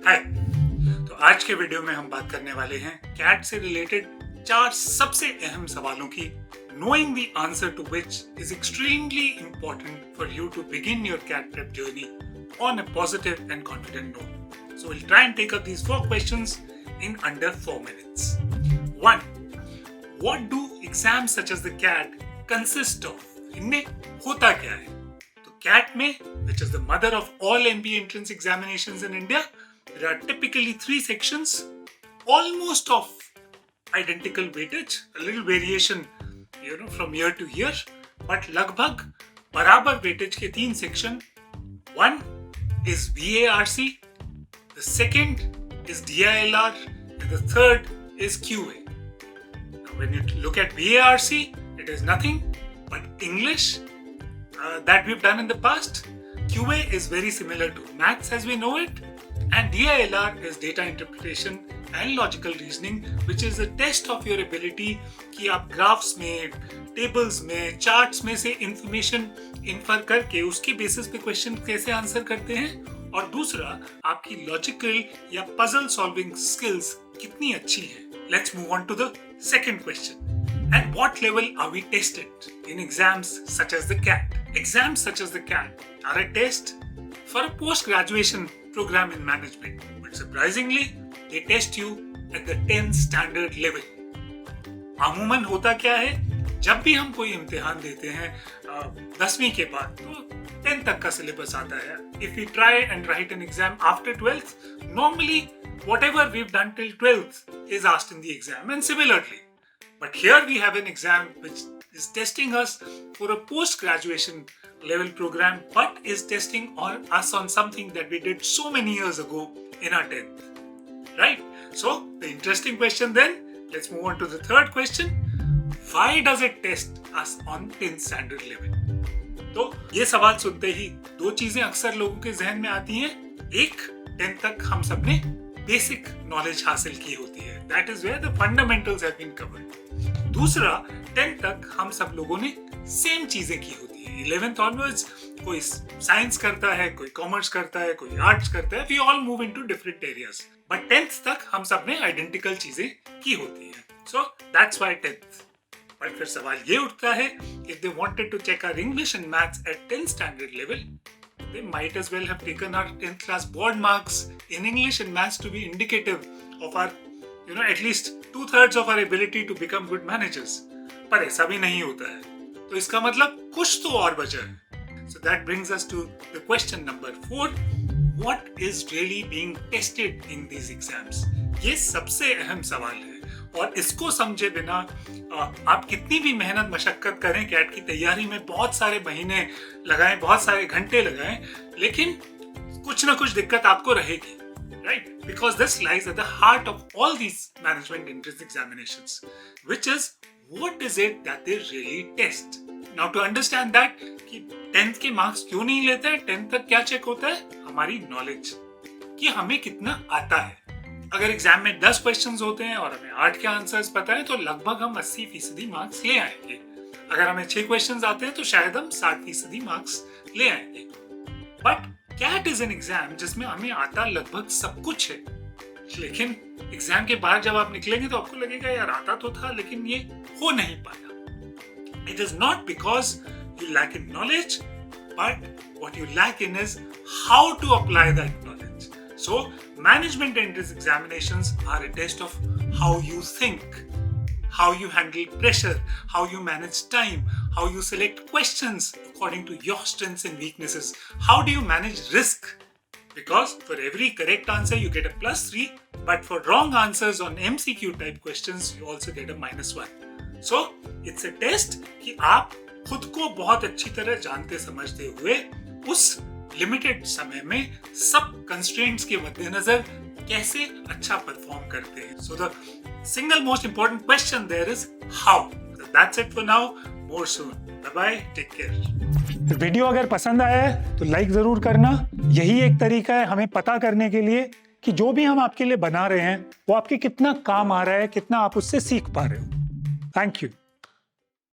हाय, तो आज के वीडियो में हम बात करने वाले हैं कैट से रिलेटेड 4 सबसे अहम सवालों की, knowing the answer to which is extremely important for you to begin your CAT prep journey on a positive and confident note. So we'll try and take up these 4 questions in under 4 minutes. 1. What do exams such as the CAT consist of? इनमें होता क्या है? तो CAT में, which is the mother of all MBA entrance examinations in India, there are typically 3 sections, almost of identical weightage, a little variation, from year to year, but लगभग बराबर weightage के 3 section. One is VARC, the second is DILR, and the third is QA. Now, when you look at VARC, it is nothing but English that we've done in the past. QA is very similar to maths as we know it, and DILR is data interpretation and logical reasoning, which is a test of your ability कि आप graphs में, tables में, charts में से information infer करके उसके basis पे question कैसे answer करते हैं, और दूसरा आपकी logical या puzzle solving skills कितनी अच्छी है. Let's move on to the second question. At what level are we tested in exams such as the CAT? Exams such as the CAT are a test for a post-graduation program in management, but surprisingly, they test you at the 10th standard level. अमूमन होता क्या है, जब भी हम कोई इम्तिहान देते हैं 10वीं के बाद, तो 10th तक का सिलेबस आता है. If we try and write an exam after 12th, normally whatever we've done till 12th is asked in the exam, and similarly. But here we have an exam which is testing us for a post-graduation level program, but is testing us on something that we did so many years ago in our 10th. Right? So, the interesting question then, let's move on to the third question. Why does it test us on 10th standard level? तो ये सवाल सुनते ही 2 चीजें अक्सर लोगों के जहन में आती हैं. एक, 10th तक हम सबने बेसिक नॉलेज हासिल की होती है. That is where the fundamentals have been covered. दूसरा, 10th तक हम सब लोगों ने सेम चीजें की होती है. 11th onwards कोई साइंस करता है, कोई कॉमर्स करता है, कोई आर्ट्स करता है. We all move into different areas. But 10th तक हम सब ने आइडेंटिकल चीजें की होती है. So that's why 10th. But फिर सवाल ये उठता है, if they wanted to check our English and maths at 10th standard level, they might as well have taken our 10th class board marks in English and maths to be indicative of our, at least 2/3 of our ability to become good managers. पर ऐसा भी नहीं होता है. तो इसका मतलब कुछ तो और वजह है. So that brings us to the question number 4. What is really being tested in these exams? ये सबसे अहम सवाल है, और इसको समझे बिना आप कितनी भी मेहनत मशक्कत करें, कैट की तैयारी में बहुत सारे महीने लगाएं, बहुत सारे घंटे लगाएं, लेकिन कुछ ना कुछ दिक्कत आपको रहेगी. Right? Because this lies at the heart of all these management entrance examinations, which is what is it that they really test. Now to understand that कि 10th के मार्क्स क्यों नहीं लेते हैं, 10th तक क्या चेक होता है, हमारी नॉलेज कि हमें कितना आता है. अगर एग्जाम में 10 क्वेश्चंस होते हैं और हमें 8 के आंसर्स पता है, तो लगभग हम 80% मार्क्स ले आएंगे. अगर हमें 6 क्वेश्चंस आते हैं तो शायद हम 60% मार्क्स ले आएंगे. But CAT is an exam जिसमें हमें आता लगभग सब कुछ है, लेकिन एग्जाम के बाद जब आप निकलेंगे तो आपको लगेगा यार आता तो था, लेकिन ये हो नहीं पाया. It is not because you lack in knowledge, but what you lack in is how to apply that knowledge. So, management entrance examinations are a test of how you think, how you handle pressure, how you manage time, how you select questions according to your strengths and weaknesses. How do you manage risk? Because for every correct answer you get a +3, but for wrong answers on MCQ type questions you also get a -1. So, it's a test कि आप खुद को बहुत अच्छी तरह जानते समझते हुए उस लिमिटेड समय में सब कंस्ट्रेंट्स के मद्देनजर कैसे अच्छा परफॉर्म करते हैं. So the single most important question there is how. So that's it for now. More soon. Bye bye. Take care. Video अगर पसंद आया है तो लाइक जरूर करना. यही एक तरीका है हमें पता करने के लिए कि जो भी हम आपके लिए बना रहे हैं वो आपके कितना काम आ रहा है, कितना आप उससे सीख पा रहे हो. Thank you.